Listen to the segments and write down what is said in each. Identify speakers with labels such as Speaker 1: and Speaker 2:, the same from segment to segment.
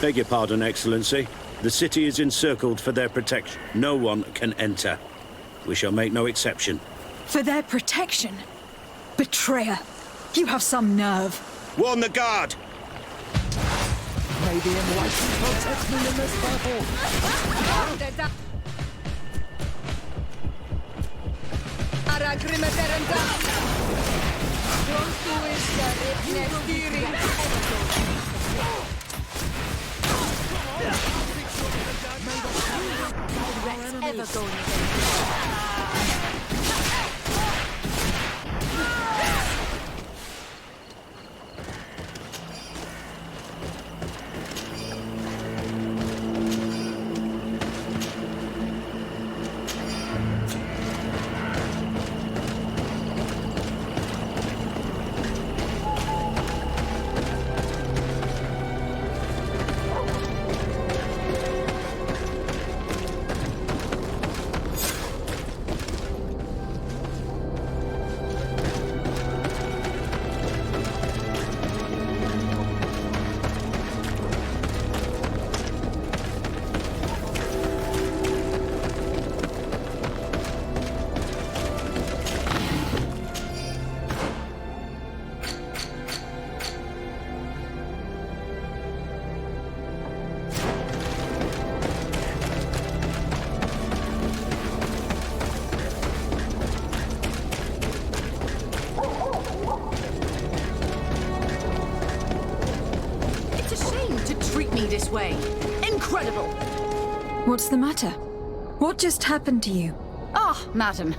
Speaker 1: Beg your pardon, Excellency. The city is encircled for their protection. No one can enter. We shall make no exception.
Speaker 2: For their protection? Betrayer! You have some nerve.
Speaker 1: Warn the guard!
Speaker 3: May the enlightened protect me in this battle!
Speaker 2: Ever going
Speaker 4: this way. Incredible!
Speaker 2: What's the matter? What just happened to you?
Speaker 4: Ah, madam.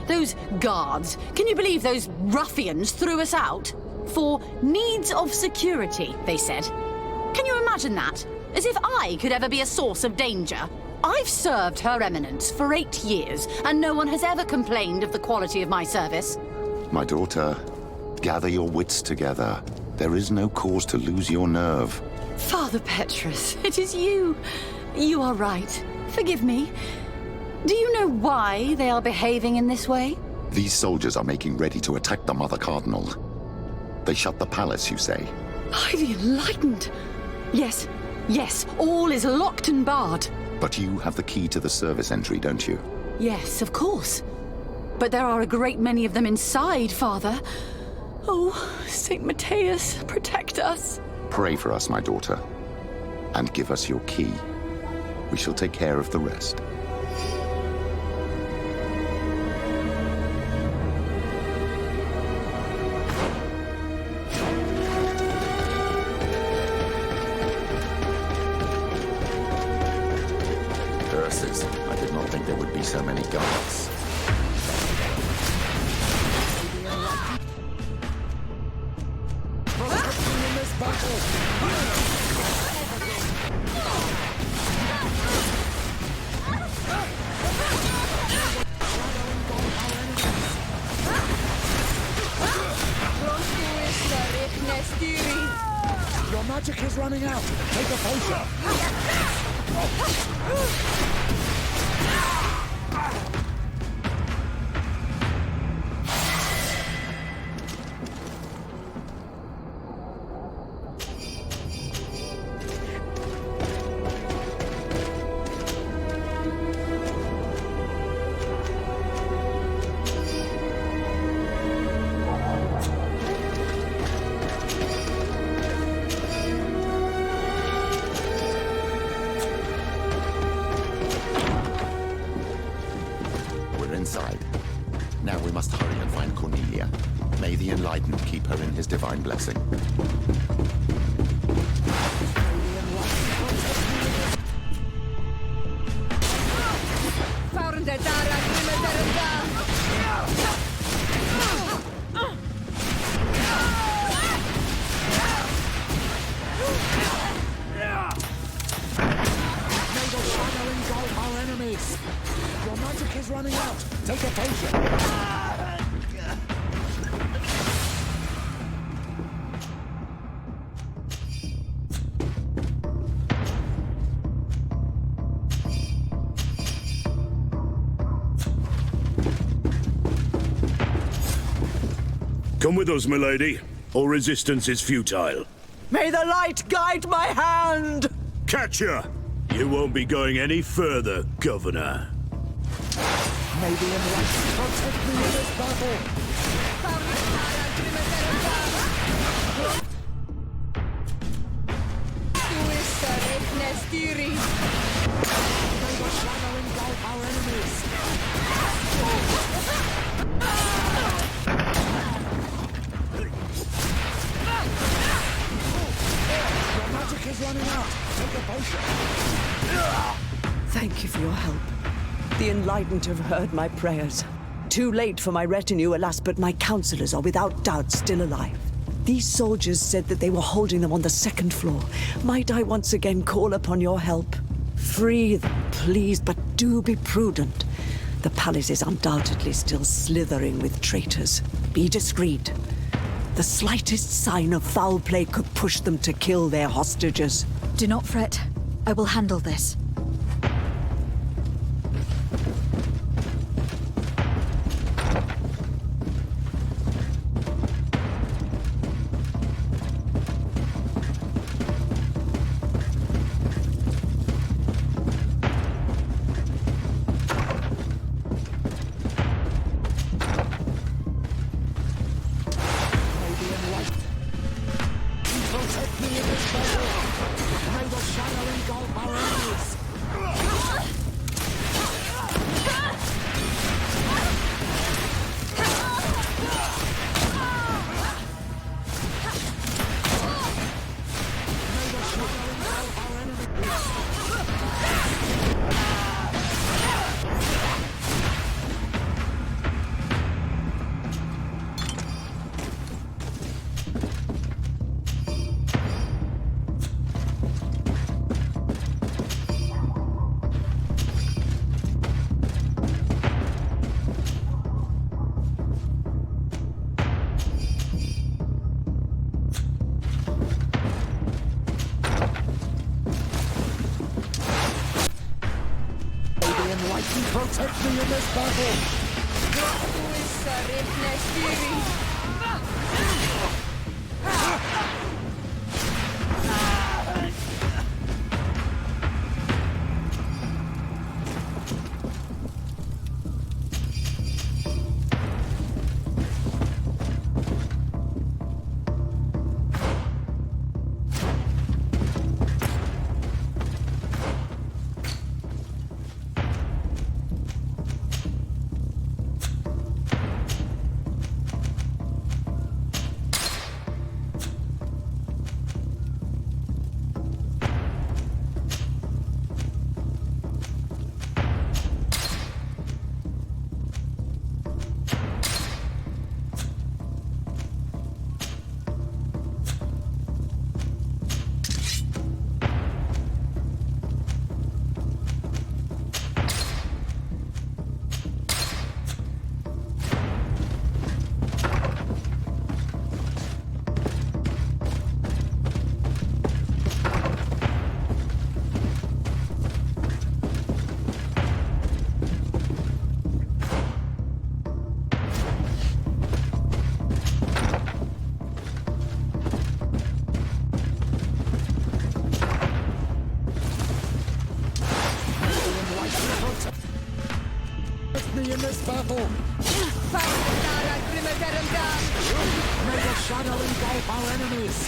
Speaker 4: Those guards. Can you believe those ruffians threw us out? For needs of security, they said. Can you imagine that? As if I could ever be a source of danger. I've served Her Eminence for 8 years, and no one has ever complained of the quality of my service.
Speaker 5: My daughter, gather your wits together. There is no cause to lose your nerve.
Speaker 4: Father Petrus, it is you. You are right. Forgive me. Do you know why they are behaving in this way?
Speaker 5: These soldiers are making ready to attack the Mother Cardinal. They shut the palace, you say?
Speaker 4: By the enlightened! Yes, yes, all is locked and barred.
Speaker 5: But you have the key to the service entry, don't you?
Speaker 4: Yes, of course. But there are a great many of them inside, Father. Oh, St. Matthias, protect us.
Speaker 5: Pray for us, my daughter, and give us your key. We shall take care of the rest. Curses. I did not think there would be so many guards.
Speaker 3: Your magic is running out. Take a potion. Inside. Now we must hurry and find Cornelia. May the Enlightened keep her in his divine blessing. Your magic is running out. Take a potion.
Speaker 1: Come with us, milady. All resistance is futile.
Speaker 3: May the light guide my hand!
Speaker 1: Catcher! You won't be going any further, Governor.
Speaker 6: May the enlightened protect me in this battle. May the shadow engulf our enemies. Your magic is running out. Take a potion.
Speaker 7: Thank you for your help. The Enlightened have heard my prayers. Too late for my retinue, alas, but my counselors are without doubt still alive. These soldiers said that they were holding them on the second floor. Might I once again call upon your help? Free them, please, but do be prudent. The palace is undoubtedly still slithering with traitors. Be discreet. The slightest sign of foul play could push them to kill their hostages.
Speaker 2: Do not fret. I will handle this.
Speaker 6: Protect me in this battle. May the shadow engulf our enemies. Protect me in this battle! Me in this battle! May the shadow engulf our enemies!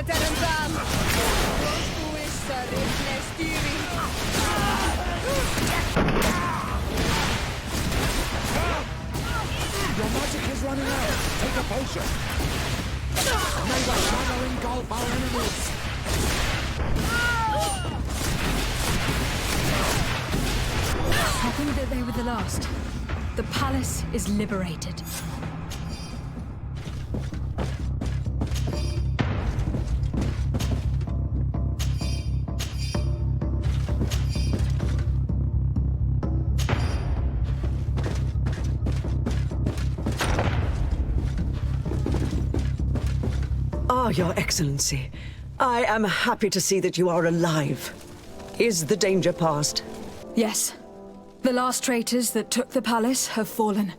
Speaker 8: veterendam! Rostuissa reflestiri!
Speaker 6: Your magic is running out. Take a potion. May the shadow engulf our enemies.
Speaker 2: I think that they were the last. The palace is liberated.
Speaker 7: Ah, Your Excellency. I am happy to see that you are alive. Is the danger past?
Speaker 2: Yes. The last traitors that took the palace have fallen.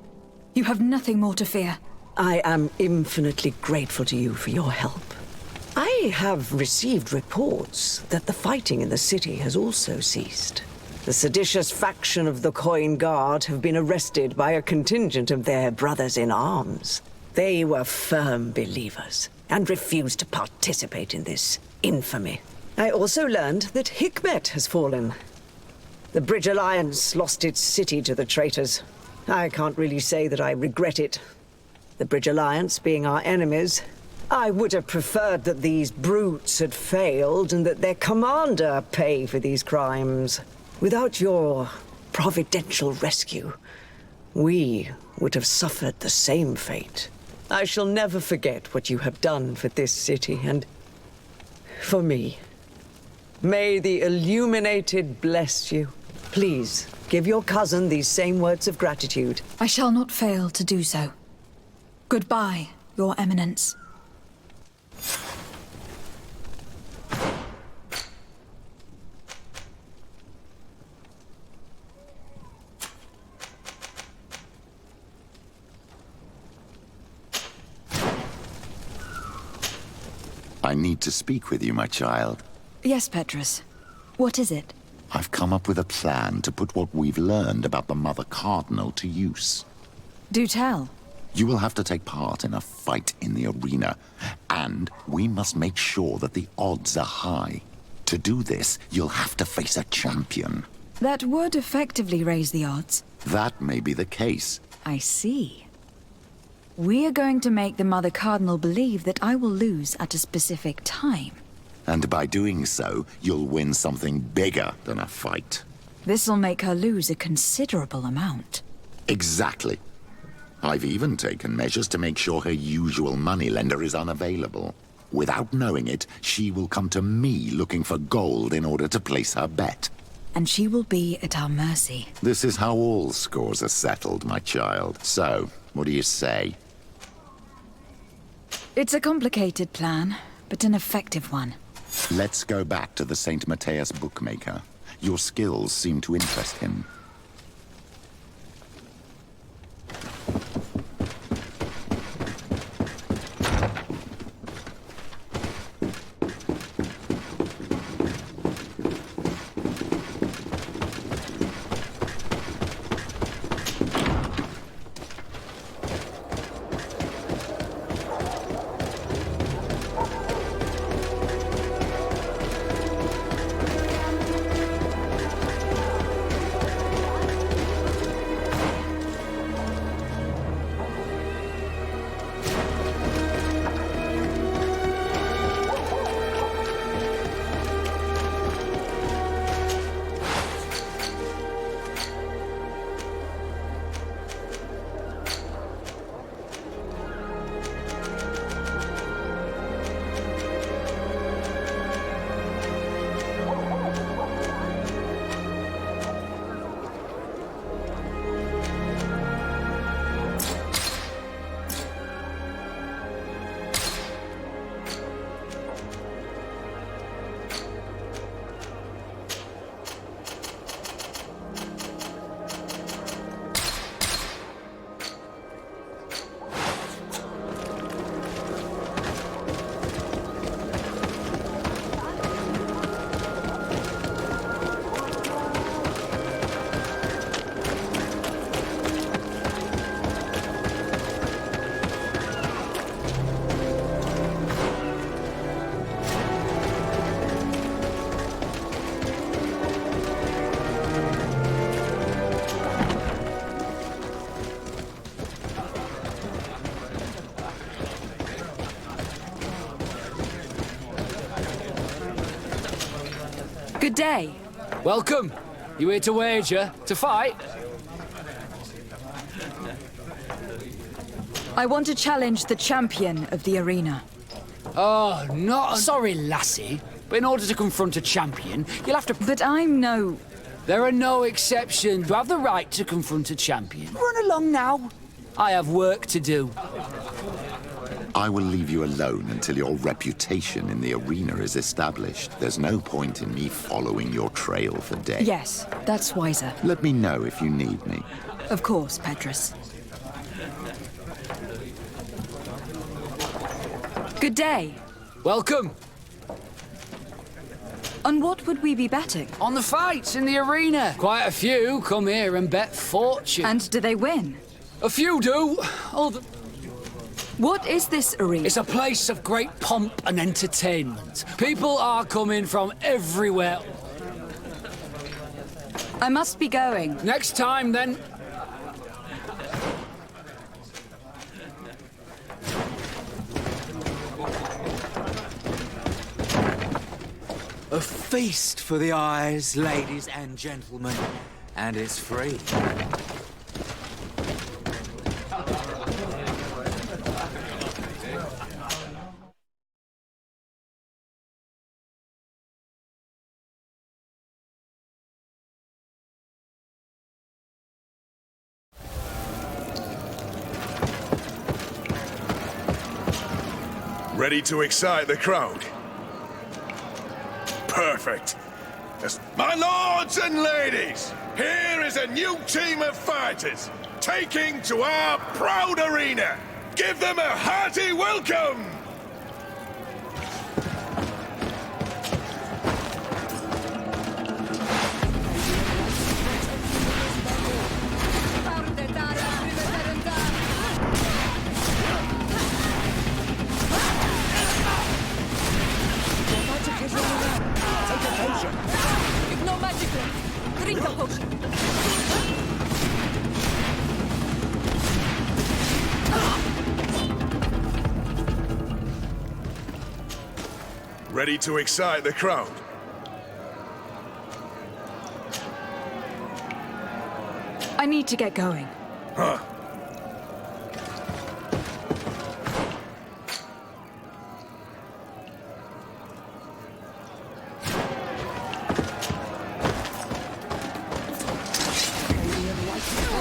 Speaker 2: You have nothing more to fear.
Speaker 7: I am infinitely grateful to you for your help. I have received reports that the fighting in the city has also ceased. The seditious faction of the Coin Guard have been arrested by a contingent of their brothers in arms. They were firm believers and refused to participate in this infamy. I also learned that Hikmet has fallen. The Bridge Alliance lost its city to the traitors. I can't really say that I regret it. The Bridge Alliance being our enemies, I would have preferred that these brutes had failed and that their commander pay for these crimes. Without your providential rescue, we would have suffered the same fate. I shall never forget what you have done for this city and for me. May the Illuminated bless you. Please, give your cousin these same words of gratitude.
Speaker 2: I shall not fail to do so. Goodbye, Your Eminence.
Speaker 5: I need to speak with you, my child.
Speaker 2: Yes, Petrus. What is it?
Speaker 5: I've come up with a plan to put what we've learned about the Mother Cardinal to use.
Speaker 2: Do tell.
Speaker 5: You will have to take part in a fight in the arena, and we must make sure that the odds are high. To do this, you'll have to face a champion.
Speaker 2: That would effectively raise the odds.
Speaker 5: That may be the case.
Speaker 2: I see. We are going to make the Mother Cardinal believe that I will lose at a specific time.
Speaker 5: And by doing so, you'll win something bigger than a fight.
Speaker 2: This'll make her lose a considerable amount.
Speaker 5: Exactly. I've even taken measures to make sure her usual moneylender is unavailable. Without knowing it, she will come to me looking for gold in order to place her bet.
Speaker 2: And she will be at our mercy.
Speaker 5: This is how all scores are settled, my child. So, what do you say?
Speaker 2: It's a complicated plan, but an effective one.
Speaker 5: Let's go back to the St. Matthias bookmaker. Your skills seem to interest him.
Speaker 2: Good day.
Speaker 9: Welcome. You here to wager? To fight?
Speaker 2: I want to challenge the champion of the arena.
Speaker 9: Oh, not... Sorry, lassie. But in order to confront a champion, you'll have to...
Speaker 2: But I'm no...
Speaker 9: There are no exceptions. You have the right to confront a champion. Run along now. I have work to do.
Speaker 5: I will leave you alone until your reputation in the arena is established. There's no point in me following your trail for days.
Speaker 2: Yes, that's wiser.
Speaker 5: Let me know if you need me.
Speaker 2: Of course, Petrus. Good day.
Speaker 9: Welcome.
Speaker 2: On what would we be betting?
Speaker 9: On the fights in the arena. Quite a few come here and bet fortune.
Speaker 2: And do they win?
Speaker 9: A few do.
Speaker 2: What is this arena?
Speaker 9: It's a place of great pomp and entertainment. People are coming from everywhere.
Speaker 2: I must be going.
Speaker 9: Next time, then.
Speaker 6: A feast for the eyes, ladies and gentlemen, and it's free.
Speaker 10: Ready to excite the crowd? Perfect. Yes. My lords and ladies, here is a new team of fighters taking to our proud arena. Give them a hearty welcome!
Speaker 8: Ignore magical. Drink a potion.
Speaker 10: Ready to excite the crowd?
Speaker 2: I need to get going.
Speaker 10: Huh.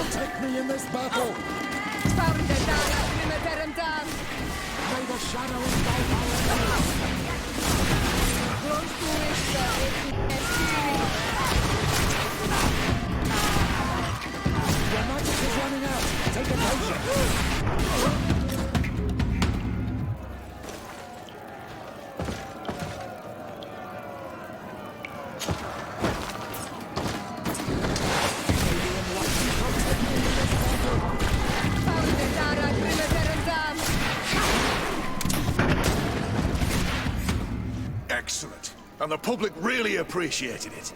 Speaker 6: Take me in this battle! May the shadow engulf our Your magic is running out! Take a potion!
Speaker 10: Excellent. And the public really appreciated it.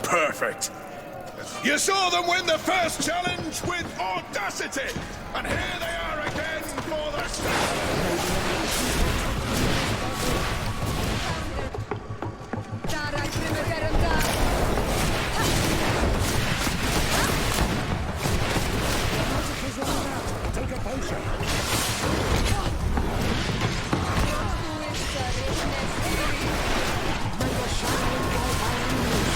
Speaker 10: Perfect. You saw them win the first challenge with audacity! And here they are again for the second!
Speaker 6: Magic is running out! Take a potion! May the shadow engulf our enemies!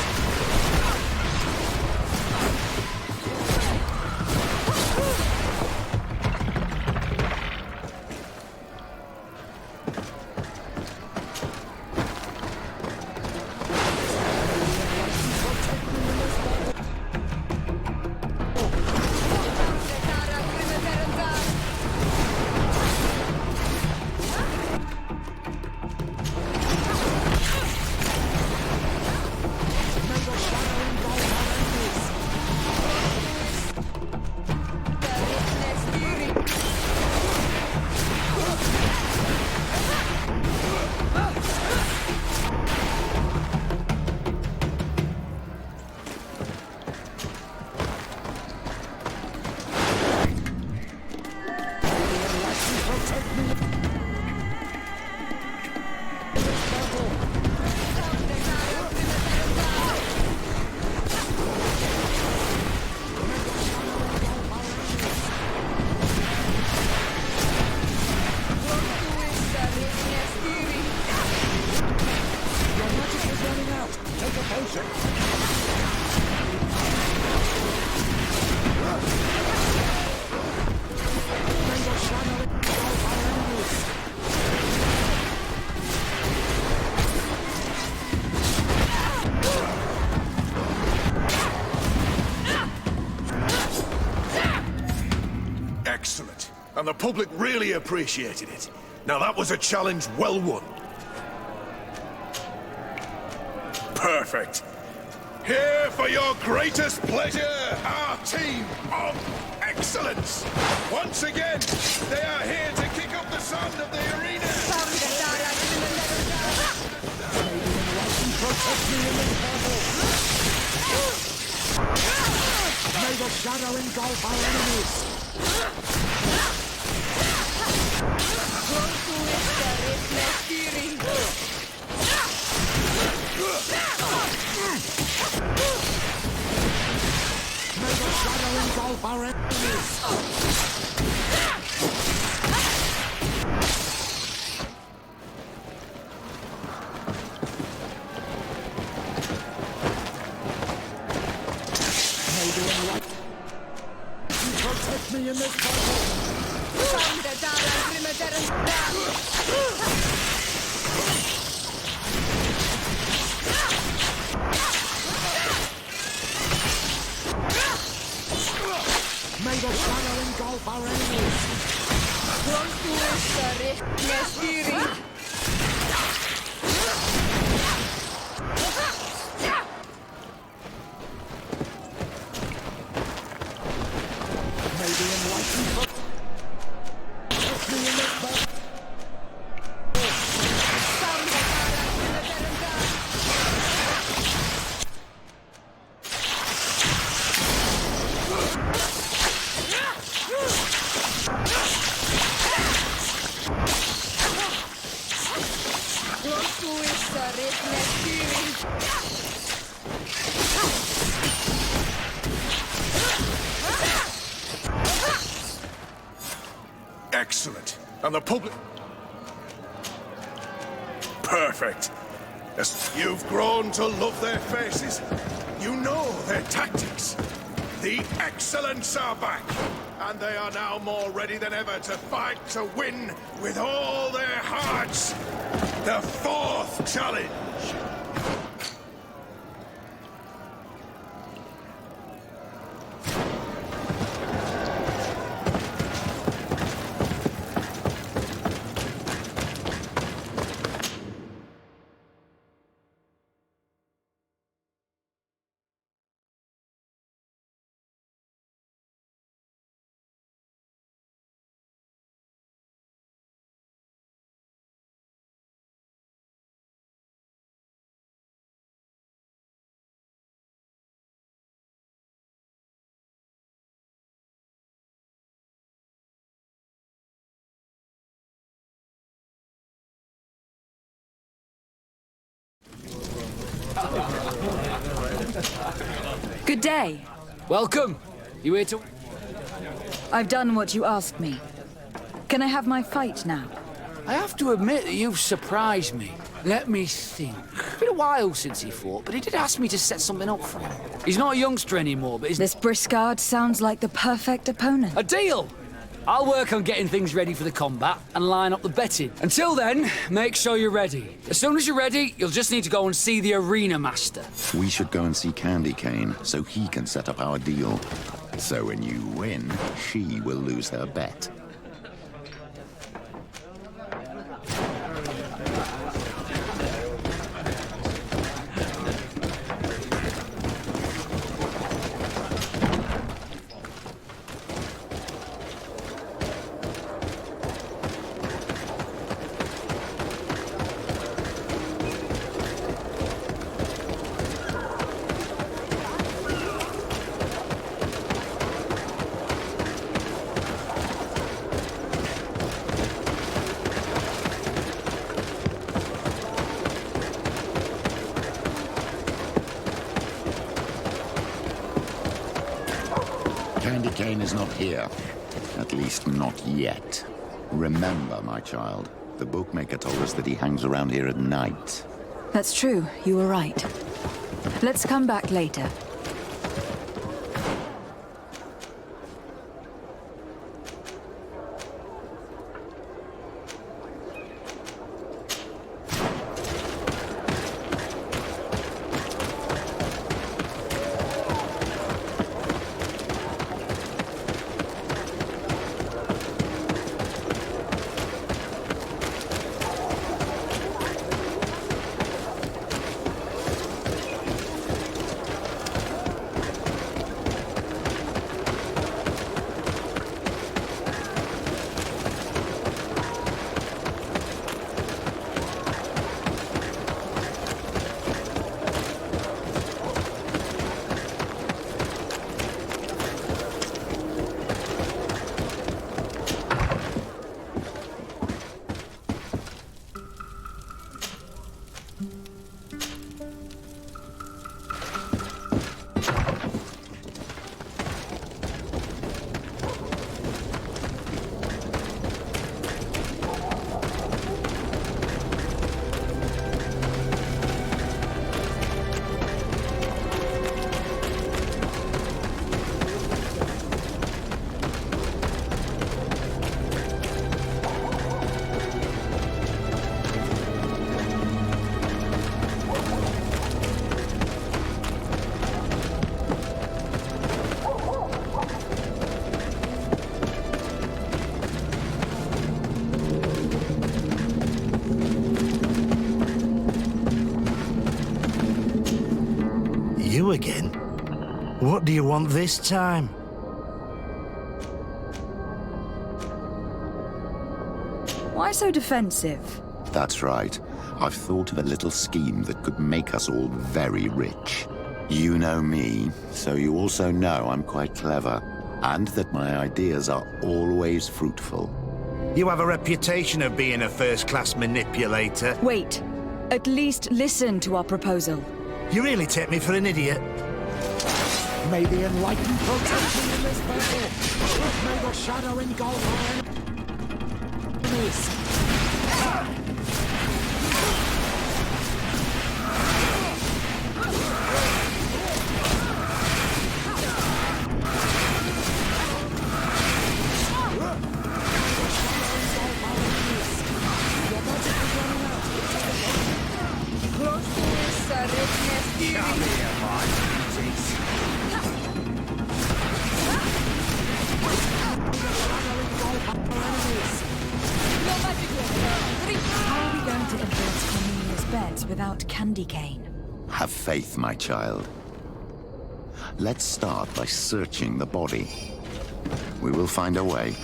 Speaker 10: and the public really appreciated it. Now that was a challenge well won. Perfect. Here for your greatest pleasure, our team of excellence. Once again, they are here to kick up the sound of the arena.
Speaker 5: May the shadow engulf our enemies! May the shadow engulf our enemies! Protect me in this battle! May the shadow engulf our enemies! May the enlightened protect me in this battle!
Speaker 10: Excellent. And the public... Perfect. Yes, you've grown to love their faces. You know their tactics. The excellents are back. And they are now more ready than ever to fight to win with all their hearts. The fourth challenge.
Speaker 2: Good day.
Speaker 9: Welcome. You here to...
Speaker 2: I've done what you asked me. Can I have my fight now?
Speaker 9: I have to admit that you've surprised me. Let me think. It's been a while since he fought, but he did ask me to set something up for him. He's not a youngster anymore, but he's...
Speaker 2: This Briscard sounds like the perfect opponent.
Speaker 9: A deal! I'll work on getting things ready for the combat and line up the betting. Until then, make sure you're ready. As soon as you're ready, you'll just need to go and see the arena master.
Speaker 5: We should go and see Candy Cane so he can set up our deal. So when you win, she will lose her bet. Candy Cane is not here. At least not yet. Remember, my child, the bookmaker told us that he hangs around here at night.
Speaker 2: That's true. You were right. Let's come back later.
Speaker 11: What do you want this time?
Speaker 2: Why so defensive?
Speaker 5: That's right. I've thought of a little scheme that could make us all very rich. You know me, so you also know I'm quite clever, and that my ideas are always fruitful.
Speaker 11: You have a reputation of being a first-class manipulator.
Speaker 2: Wait. At least listen to our proposal.
Speaker 11: You really take me for an idiot.
Speaker 3: May the enlightened protect me in this battle. May the shadow engulf our enemies.
Speaker 2: How are we going to influence Cornelia's bets without candy cane?
Speaker 5: Have faith, my child. Let's start by searching the body. We will find a way.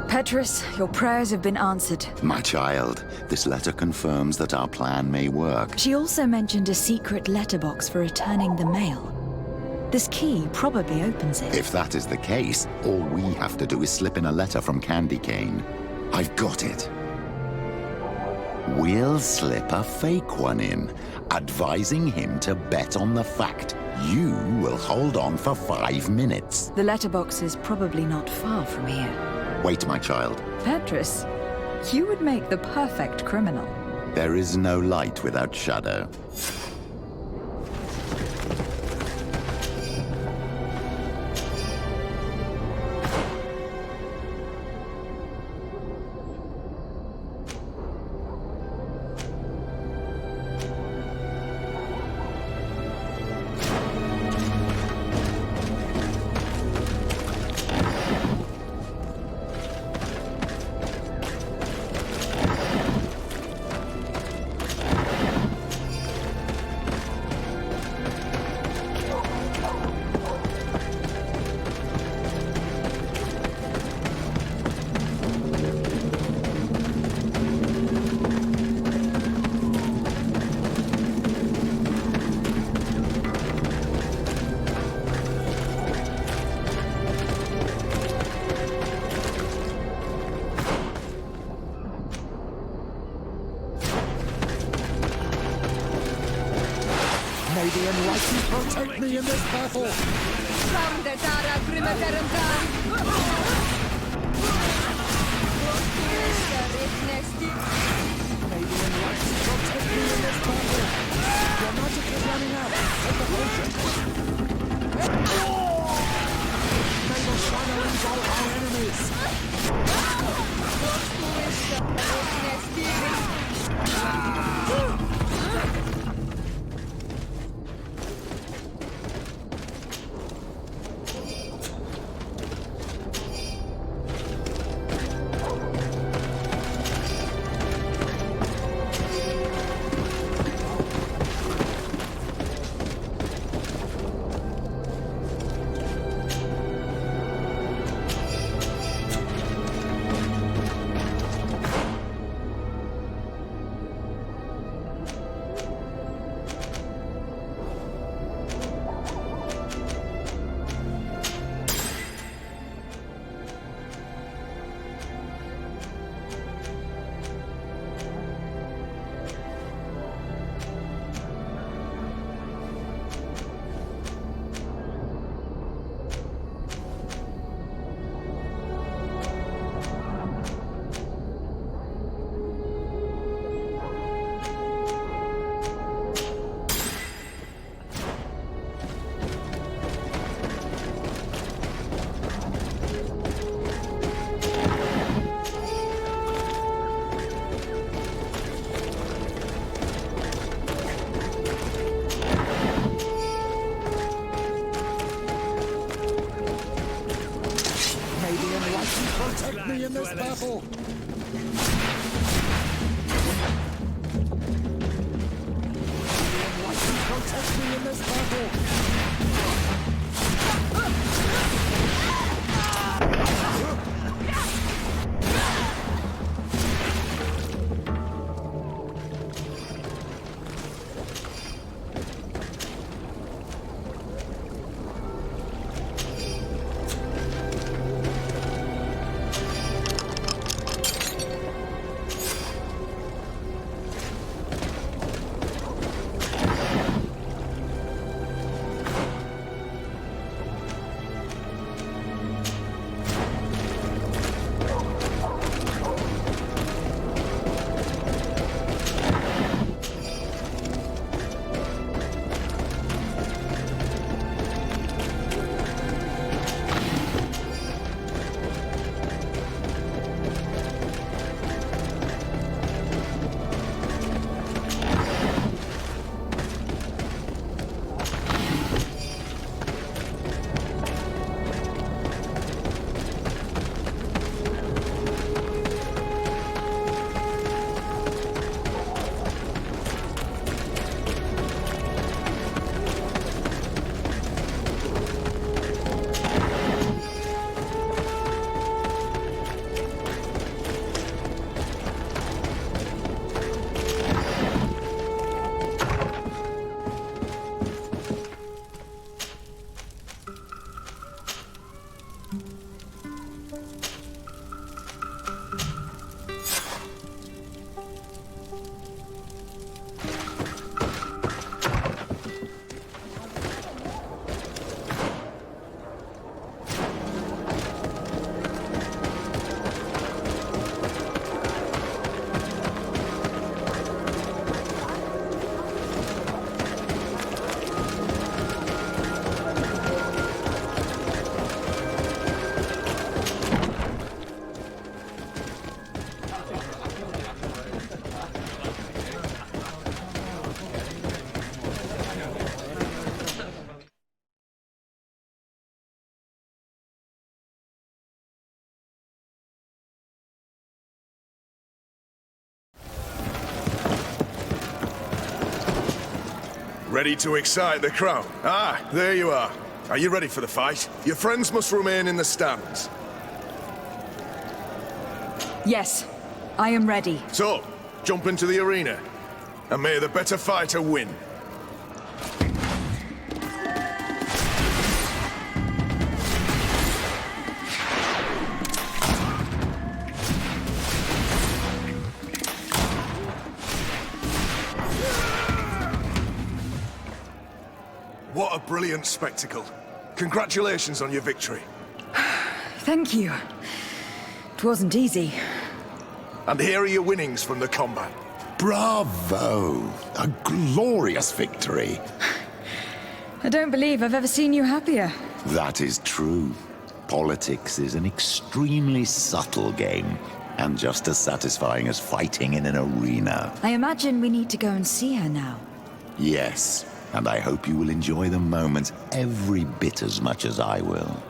Speaker 2: Petrus, your prayers have been answered.
Speaker 5: My child, this letter confirms that our plan may work.
Speaker 2: She also mentioned a secret letterbox for returning the mail. This key probably opens it.
Speaker 5: If that is the case, all we have to do is slip in a letter from Candy Cane. I've got it. We'll slip a fake one in, advising him to bet on the fact you will hold on for 5 minutes.
Speaker 2: The letterbox is probably not far from here.
Speaker 5: Wait, my child.
Speaker 2: Petrus, you would make the perfect criminal.
Speaker 5: There is no light without shadow.
Speaker 3: May the enlightened protect me in this battle. May the enlightened protect me in this battle. Your magic is running out. Take the potion. May the shadow engulf our enemies. battle. May the enlightened protect me in this battle.
Speaker 10: Ready to excite the crowd? Ah, there you are. Are you ready for the fight? Your friends must remain in the stands.
Speaker 2: Yes, I am ready.
Speaker 10: So, jump into the arena, and may the better fighter win. What a brilliant spectacle. Congratulations on your victory.
Speaker 2: Thank you. It wasn't easy.
Speaker 10: And here are your winnings from the combat.
Speaker 5: Bravo! A glorious victory.
Speaker 2: I don't believe I've ever seen you happier.
Speaker 5: That is true. Politics is an extremely subtle game, and just as satisfying as fighting in an arena.
Speaker 2: I imagine we need to go and see her now.
Speaker 5: Yes, and I hope you will enjoy the moments every bit as much as I will.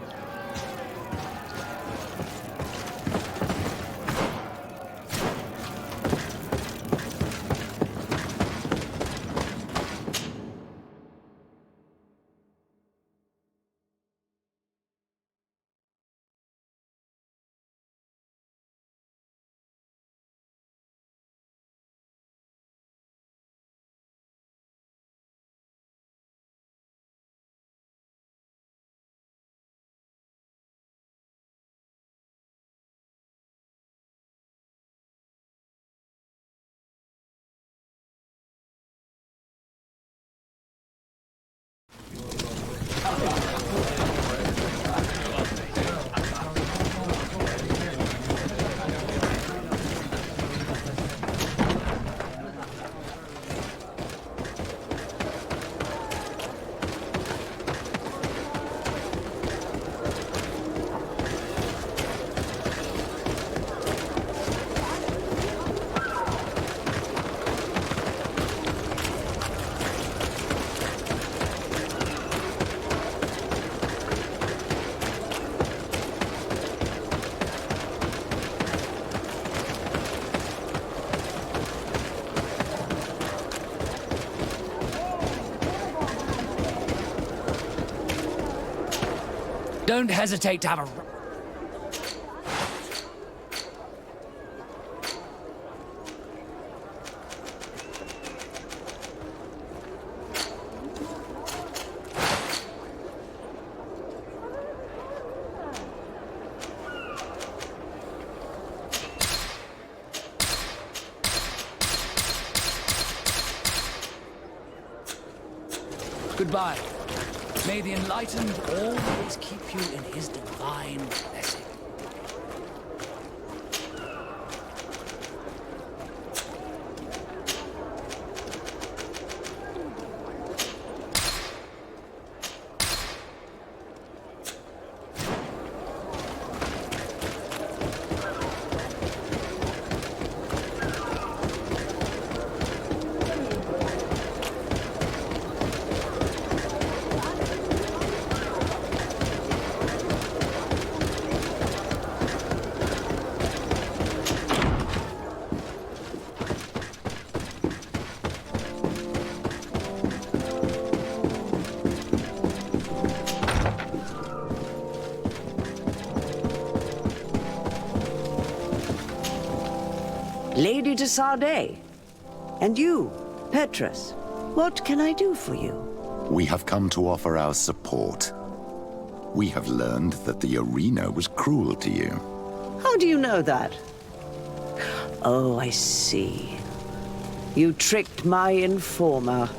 Speaker 9: Don't hesitate to have a... Goodbye. May the Enlightened always keep you in his divine blessing.
Speaker 7: Lady de Sardet. And you, Petrus. What can I do for you?
Speaker 5: We have come to offer our support. We have learned that the arena was cruel to you.
Speaker 7: How do you know that? Oh, I see. You tricked my informer.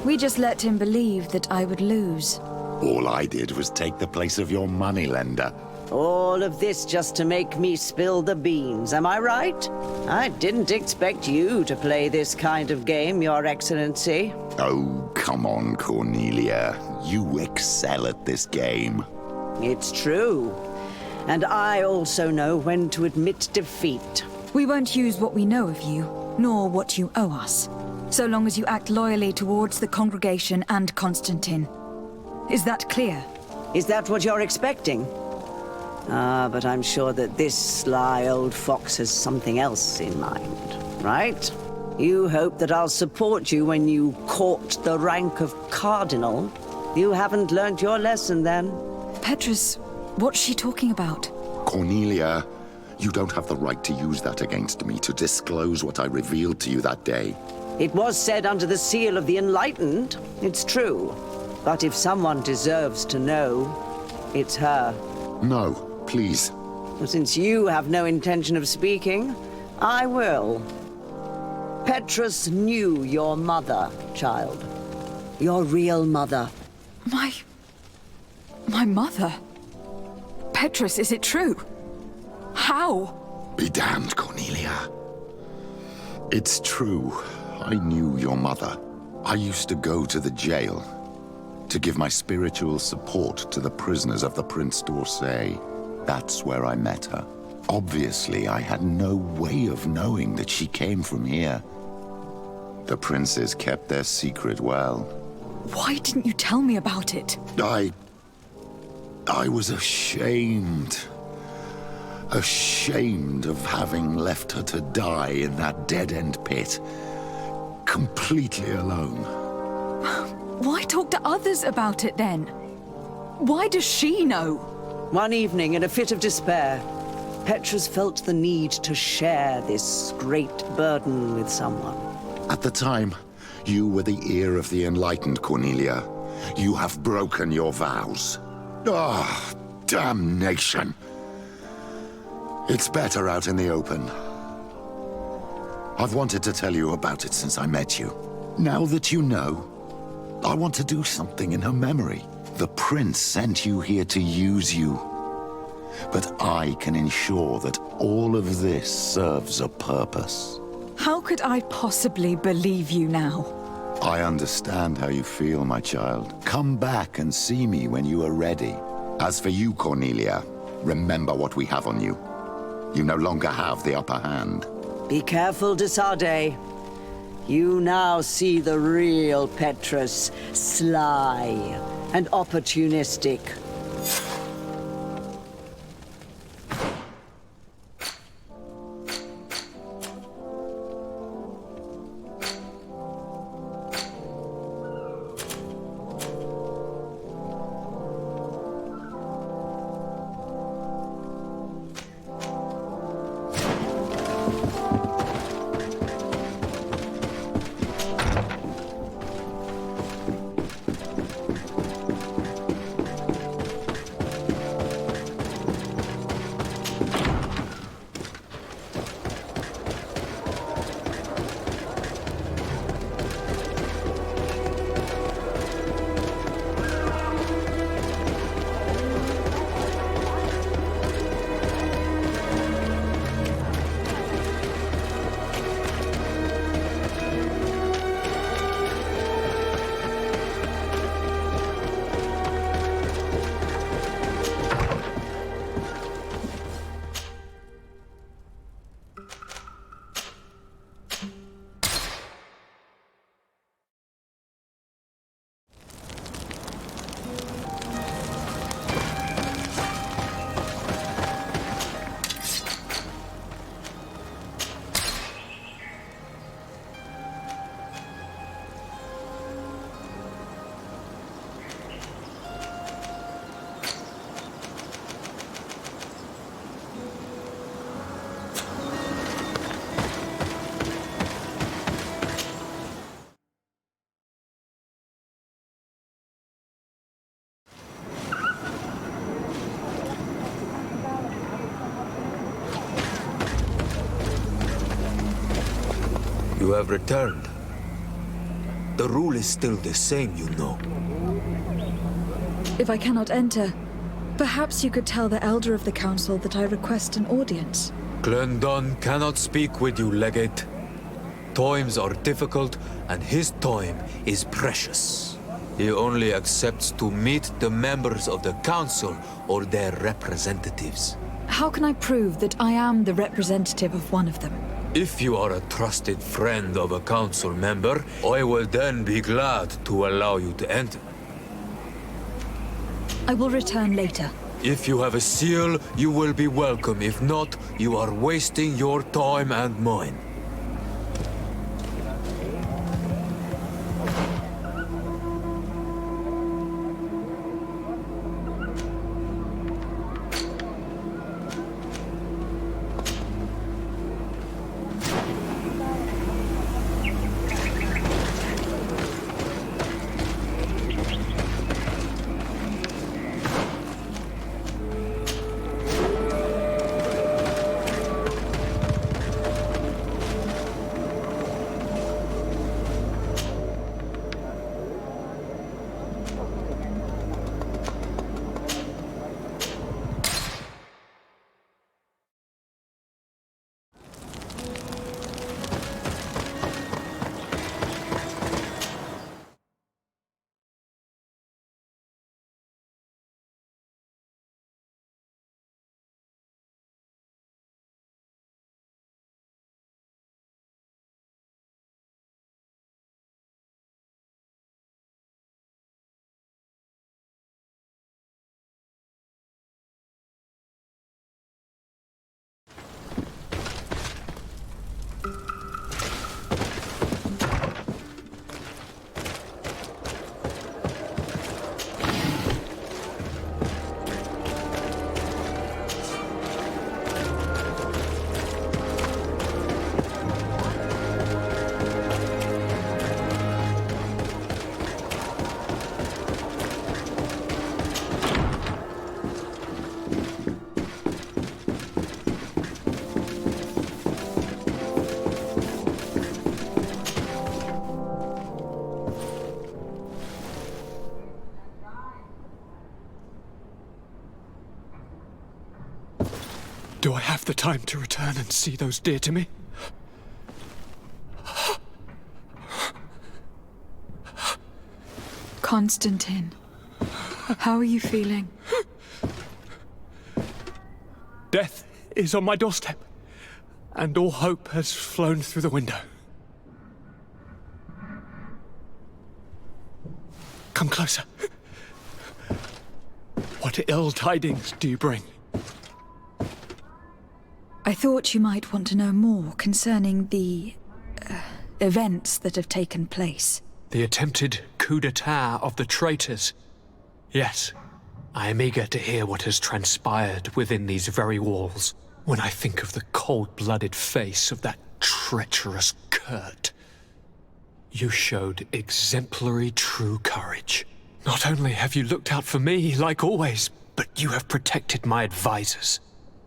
Speaker 2: We just let him believe that I would lose.
Speaker 5: All I did was take the place of your moneylender.
Speaker 7: All of this just to make me spill the beans, am I right? I didn't expect you to play this kind of game, Your Excellency.
Speaker 5: Oh, come on, Cornelia. You excel at this game.
Speaker 7: It's true. And I also know when to admit defeat.
Speaker 2: We won't use what we know of you, nor what you owe us, so long as you act loyally towards the congregation and Constantine. Is that clear?
Speaker 7: Is that what you're expecting? Ah, but I'm sure that this sly old fox has something else in mind, right? You hope that I'll support you when you court the rank of cardinal. You haven't learnt your lesson then.
Speaker 2: Petrus, what's she talking about?
Speaker 5: Cornelia, you don't have the right to use that against me, to disclose what I revealed to you that day.
Speaker 7: It was said under the seal of the Enlightened, it's true. But if someone deserves to know, it's her.
Speaker 5: No. Please.
Speaker 7: Since you have no intention of speaking, I will. Petrus knew your mother, child. Your real mother.
Speaker 2: My mother? Petrus, is it true? How?
Speaker 5: Be damned, Cornelia. It's true. I knew your mother. I used to go to the jail to give my spiritual support to the prisoners of the Prince d'Orsay. That's where I met her. Obviously, I had no way of knowing that she came from here. The princes kept their secret well.
Speaker 2: Why didn't you tell me about it?
Speaker 5: I was ashamed. Ashamed of having left her to die in that dead-end pit. Completely alone.
Speaker 2: Why talk to others about it then? Why does she know?
Speaker 7: One evening, in a fit of despair, Petrus felt the need to share this great burden with someone.
Speaker 5: At the time, you were the ear of the Enlightened, Cornelia. You have broken your vows. Ah, damnation! It's better out in the open. I've wanted to tell you about it since I met you. Now that you know, I want to do something in her memory. The prince sent you here to use you. But I can ensure that all of this serves a purpose.
Speaker 2: How could I possibly believe you now?
Speaker 5: I understand how you feel, my child. Come back and see me when you are ready. As for you, Cornelia, remember what we have on you. You no longer have the upper hand.
Speaker 7: Be careful, de Sardet. You now see the real Petrus, sly and opportunistic.
Speaker 12: You have returned. The rule is still the same, you know.
Speaker 2: If I cannot enter, perhaps you could tell the Elder of the Council that I request an audience.
Speaker 12: Glendon cannot speak with you, Legate. Times are difficult, and his time is precious. He only accepts to meet the members of the Council or their representatives.
Speaker 2: How can I prove that I am the representative of one of them?
Speaker 12: If you are a trusted friend of a Council member, I will then be glad to allow you to enter.
Speaker 2: I will return later.
Speaker 12: If you have a seal, you will be welcome. If not, you are wasting your time and mine.
Speaker 13: Do I have the time to return and see those dear to me?
Speaker 2: Constantine, how are you feeling?
Speaker 13: Death is on my doorstep, and all hope has flown through the window. Come closer. What ill tidings do you bring?
Speaker 2: I thought you might want to know more concerning the events that have taken place.
Speaker 13: The attempted coup d'etat of the traitors. Yes, I am eager to hear what has transpired within these very walls. When I think of the cold-blooded face of that treacherous Kurt. You showed exemplary true courage. Not only have you looked out for me, like always, but you have protected my advisors.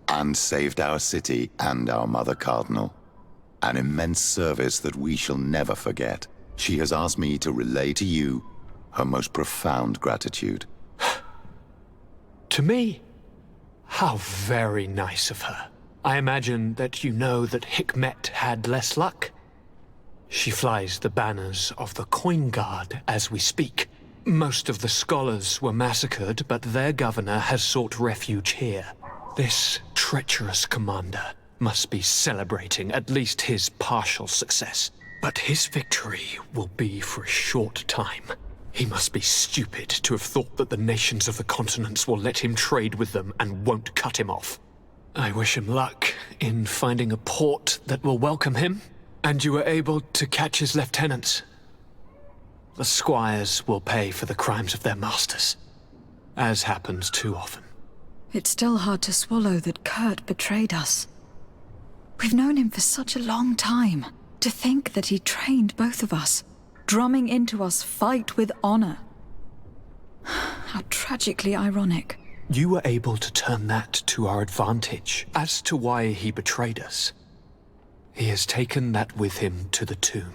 Speaker 5: And saved our city and our Mother Cardinal. An immense service that we shall never forget. She has asked me to relay to you her most profound gratitude.
Speaker 13: To me? How very nice of her. I imagine that you know that Hikmet had less luck. She flies the banners of the Coin Guard as we speak. Most of the scholars were massacred, but their governor has sought refuge here. This treacherous commander must be celebrating at least his partial success. But his victory will be for a short time. He must be stupid to have thought that the nations of the continents will let him trade with them and won't cut him off. I wish him luck in finding a port that will welcome him, and you were able to catch his lieutenants. The squires will pay for the crimes of their masters, as happens too often.
Speaker 2: It's still hard to swallow that Kurt betrayed us. We've known him for such a long time. To think that he trained both of us, drumming into us fight with honor. How tragically ironic.
Speaker 13: You were able to turn that to our advantage. As to why he betrayed us, He has taken that with him to the tomb.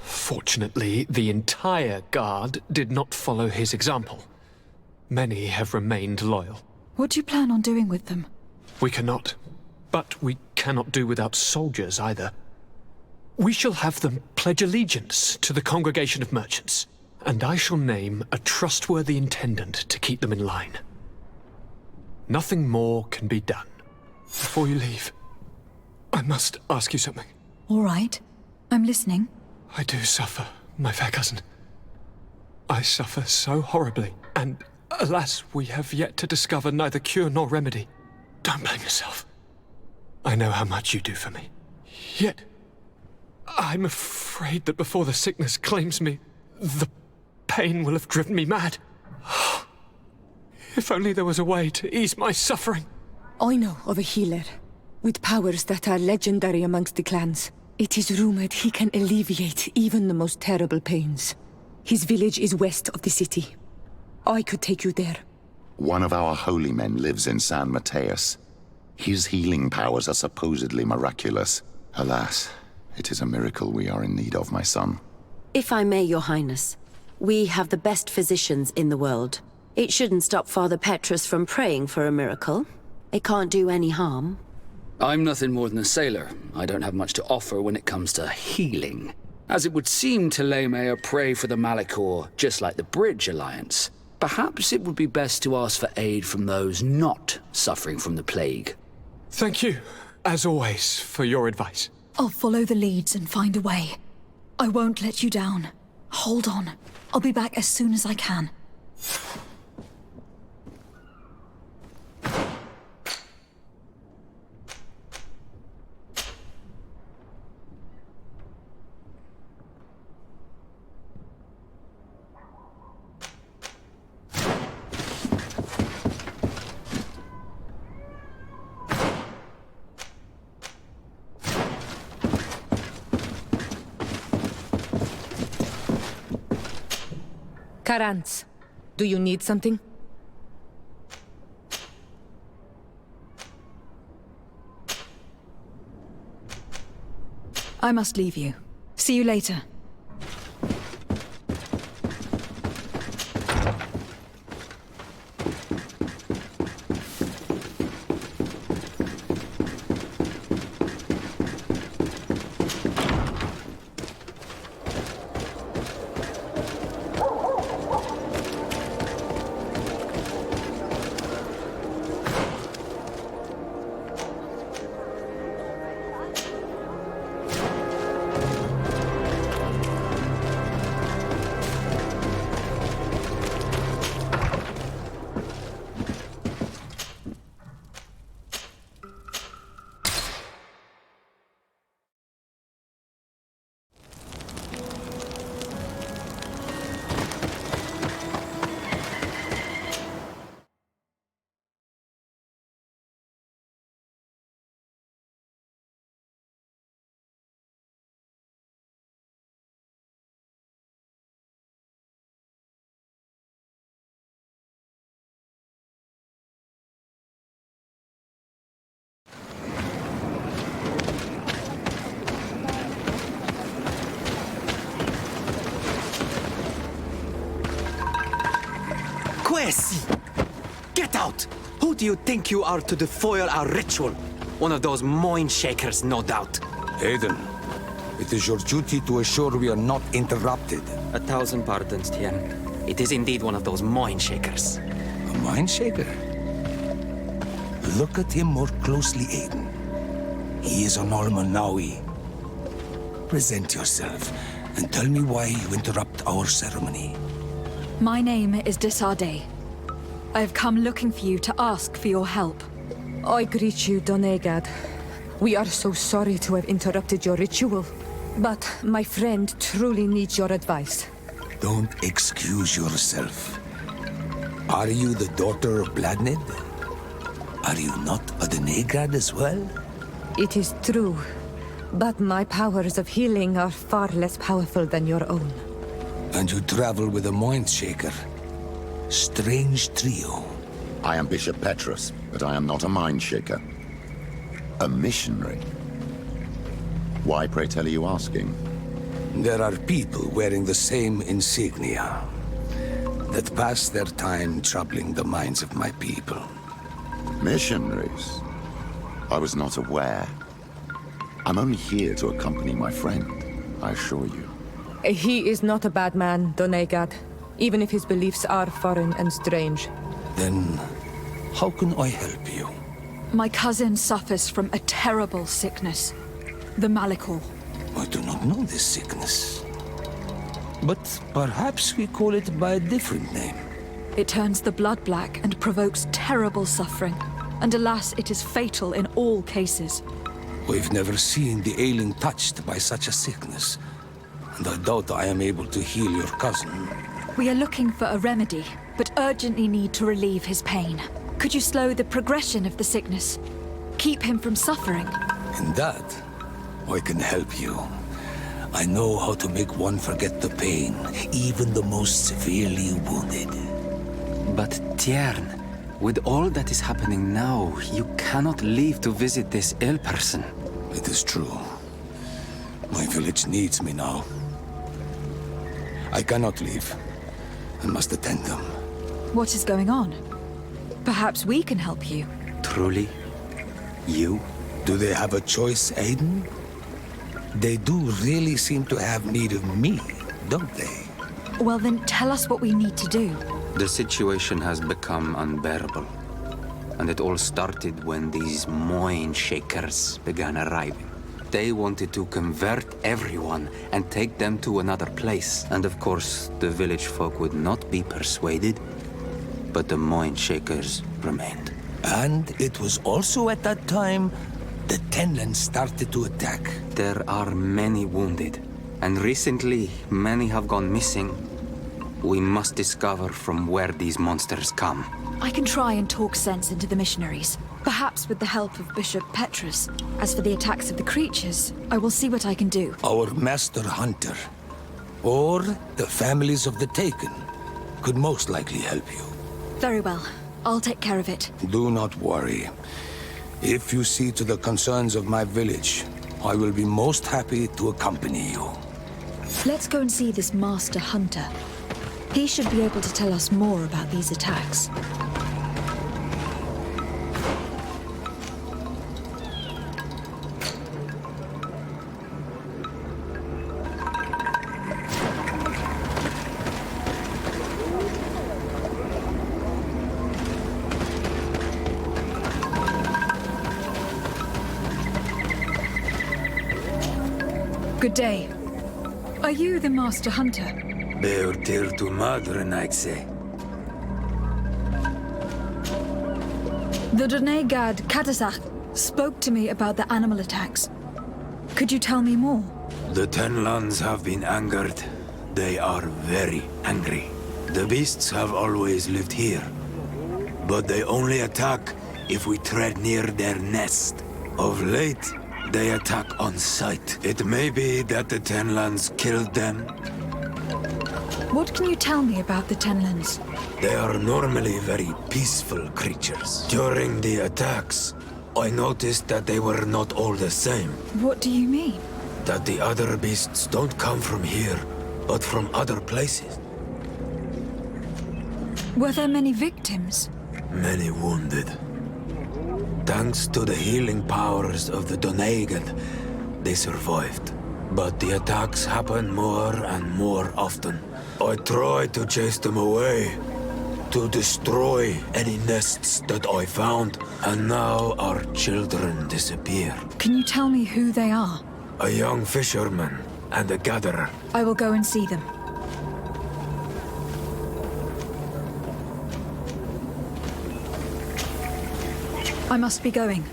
Speaker 13: Fortunately, the entire guard did not follow his example. Many have remained loyal.
Speaker 2: What do you plan on doing with them?
Speaker 13: We cannot. But we cannot do without soldiers either. We shall have them pledge allegiance to the Congregation of Merchants, and I shall name a trustworthy intendant to keep them in line. Nothing more can be done. Before you leave, I must ask you something.
Speaker 2: All right. I'm listening.
Speaker 13: I do suffer, my fair cousin. I suffer so horribly, and alas, we have yet to discover neither cure nor remedy. Don't blame yourself. I know how much you do for me. Yet, I'm afraid that before the sickness claims me, the pain will have driven me mad. If only there was a way to ease my suffering.
Speaker 8: I know of a healer with powers that are legendary amongst the clans. It is rumored he can alleviate even the most terrible pains. His village is west of the city. I could take you there.
Speaker 5: One of our holy men lives in San Mateus. His healing powers are supposedly miraculous. Alas, it is a miracle we are in need of, my son.
Speaker 14: If I may, Your Highness, we have the best physicians in the world. It shouldn't stop Father Petrus from praying for a miracle. It can't do any harm.
Speaker 9: I'm nothing more than a sailor. I don't have much to offer when it comes to healing. As it would seem Telemea pray for the Malachor, just like the Bridge Alliance. Perhaps it would be best to ask for aid from those not suffering from the plague.
Speaker 13: Thank you, as always, for your advice.
Speaker 2: I'll follow the leads and find a way. I won't let you down. Hold on. I'll be back as soon as I can.
Speaker 8: Karantz, do you need something?
Speaker 2: I must leave you. See you later.
Speaker 6: Get out! Who do you think you are to foil our ritual? One of those mind shakers, no doubt.
Speaker 15: Aiden, it is your duty to assure we are not interrupted.
Speaker 6: 1,000 pardons, Tien. It is indeed one of those mind shakers.
Speaker 15: A mind shaker? Look at him more closely, Aiden. He is an Almanawi. Present yourself and tell me why you interrupt our ceremony.
Speaker 2: My name is Desarde. I have come looking for you to ask for your help.
Speaker 8: I greet you, Donegad. We are so sorry to have interrupted your ritual. But my friend truly needs your advice.
Speaker 15: Don't excuse yourself. Are you the daughter of Bladnid? Are you not a Donegad as well?
Speaker 8: It is true. But my powers of healing are far less powerful than your own.
Speaker 15: And you travel with a mind shaker. Strange trio.
Speaker 5: I am Bishop Petrus, but I am not a mind shaker. A missionary. Why, pray tell, are you asking?
Speaker 15: There are people wearing the same insignia that pass their time troubling the minds of my people.
Speaker 5: Missionaries? I was not aware. I'm only here to accompany my friend, I assure you.
Speaker 8: He is not a bad man, Donegad, even if his beliefs are foreign and strange.
Speaker 15: Then, how can I help you?
Speaker 2: My cousin suffers from a terrible sickness. The Malikor.
Speaker 15: I do not know this sickness. But perhaps we call it by a different name.
Speaker 2: It turns the blood black and provokes terrible suffering. And alas, it is fatal in all cases.
Speaker 15: We've never seen the ailing touched by such a sickness. And I doubt I am able to heal your cousin.
Speaker 2: We are looking for a remedy, but urgently need to relieve his pain. Could you slow the progression of the sickness? Keep him from suffering?
Speaker 15: In that, I can help you. I know how to make one forget the pain, even the most severely wounded.
Speaker 6: But Tiern, with all that is happening now, you cannot leave to visit this ill person.
Speaker 15: It is true. My village needs me now. I cannot leave. I must attend them.
Speaker 2: What is going on? Perhaps we can help you.
Speaker 6: Truly? You?
Speaker 15: Do they have a choice, Aiden? They do really seem to have need of me, don't they?
Speaker 2: Well then, tell us what we need to do.
Speaker 6: The situation has become unbearable. And it all started when these Moin Shakers began arriving. They wanted to convert everyone and take them to another place. And of course, the village folk would not be persuaded. But the Moin Shakers remained.
Speaker 15: And it was also at that time the Tenlands started to attack.
Speaker 6: There are many wounded. And recently, many have gone missing. We must discover from where these monsters come.
Speaker 2: I can try and talk sense into the missionaries. Perhaps with the help of Bishop Petrus. As for the attacks of the creatures, I will see what I can do.
Speaker 15: Our master hunter, or the families of the Taken, could most likely help you.
Speaker 2: Very well. I'll take care of it.
Speaker 15: Do not worry. If you see to the concerns of my village, I will be most happy to accompany you.
Speaker 2: Let's go and see this master hunter. He should be able to tell us more about these attacks. Good day. Are you the master hunter?
Speaker 16: Beurtir tu madre, Naikse.
Speaker 2: The Donegad Katasach spoke to me about the animal attacks. Could you tell me more?
Speaker 16: The Tenlands have been angered. They are very angry. The beasts have always lived here. But they only attack if we tread near their nest. Of late, they attack on sight. It may be that the Tenlands killed them.
Speaker 2: What can you tell me about the Tenlands?
Speaker 16: They are normally very peaceful creatures. During the attacks, I noticed that they were not all the same.
Speaker 2: What do you mean?
Speaker 16: That the other beasts don't come from here, but from other places.
Speaker 2: Were there many victims?
Speaker 16: Many wounded. Thanks to the healing powers of the Donegad, they survived. But the attacks happen more and more often. I tried to chase them away, to destroy any nests that I found, and now our children disappear.
Speaker 2: Can you tell me who they are?
Speaker 16: A young fisherman and a gatherer.
Speaker 2: I will go and see them. I must be going.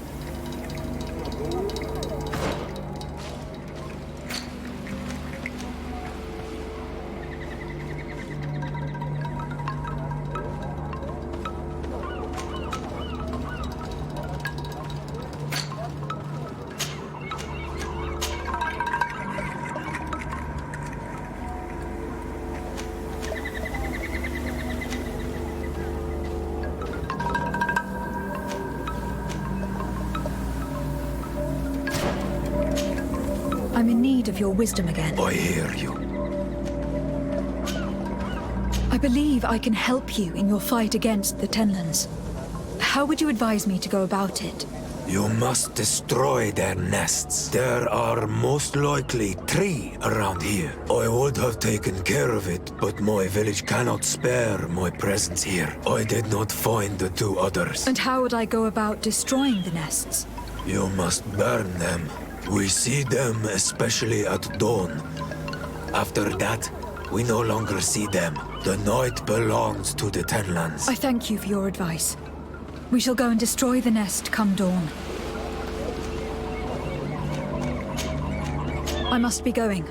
Speaker 2: I'm in need of your wisdom again.
Speaker 16: I hear you.
Speaker 2: I believe I can help you in your fight against the Tenlands. How would you advise me to go about it?
Speaker 16: You must destroy their nests. There are most likely 3 around here. I would have taken care of it, but my village cannot spare my presence here. I did not find the 2 others.
Speaker 2: And how would I go about destroying the nests?
Speaker 16: You must burn them. We see them especially at dawn. After that, we no longer see them. The night belongs to the Tenlands.
Speaker 2: I thank you for your advice. We shall go and destroy the nest come dawn. I must be going.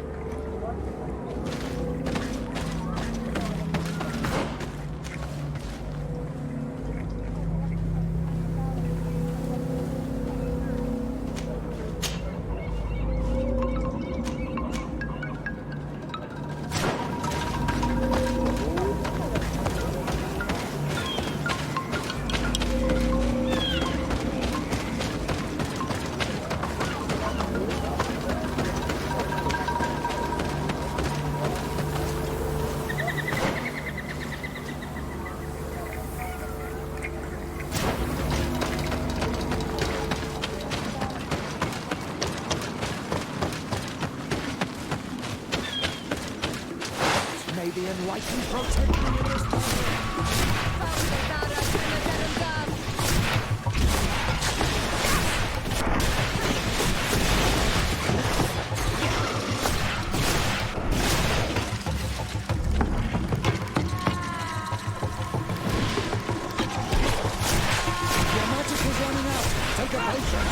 Speaker 3: May the enlightened protect me in this Your magic is running out. Take a potion.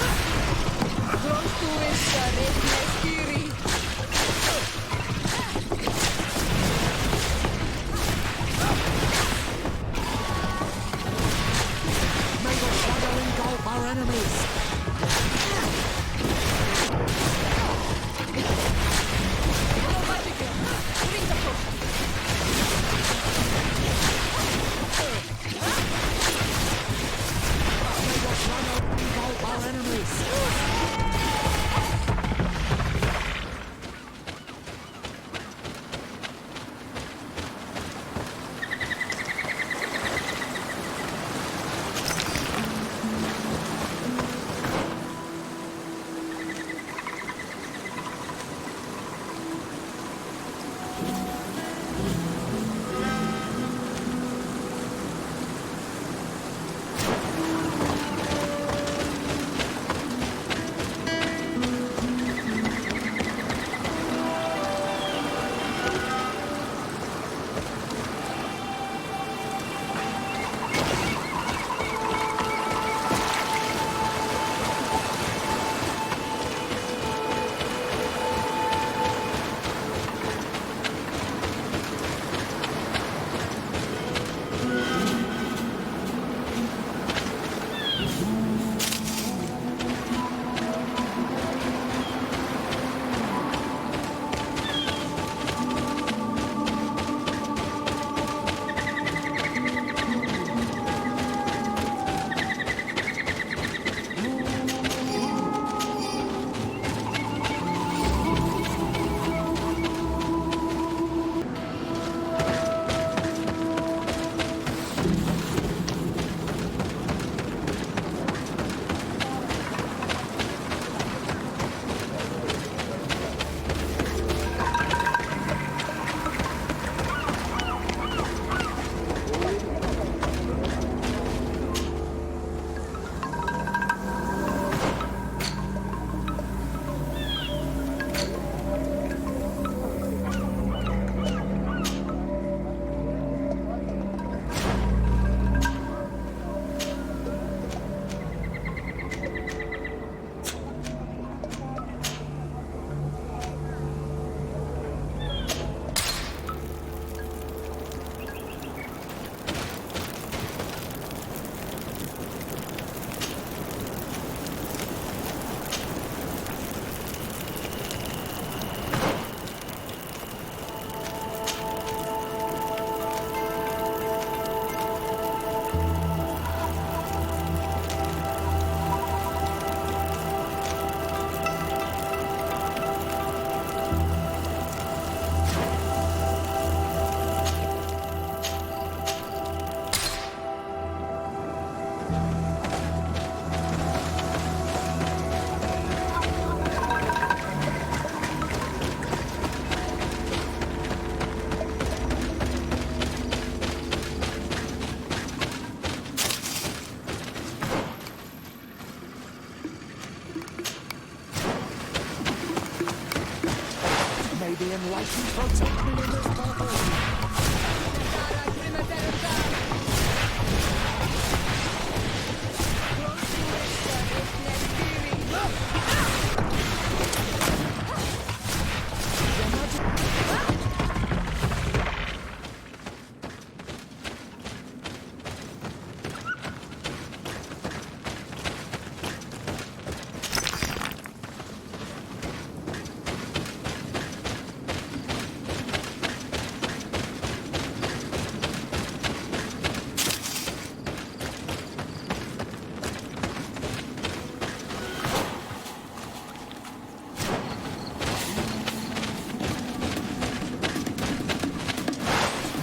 Speaker 3: May the enlightened protect me in this battle.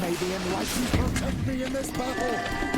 Speaker 3: May the enlightened protect me in this battle.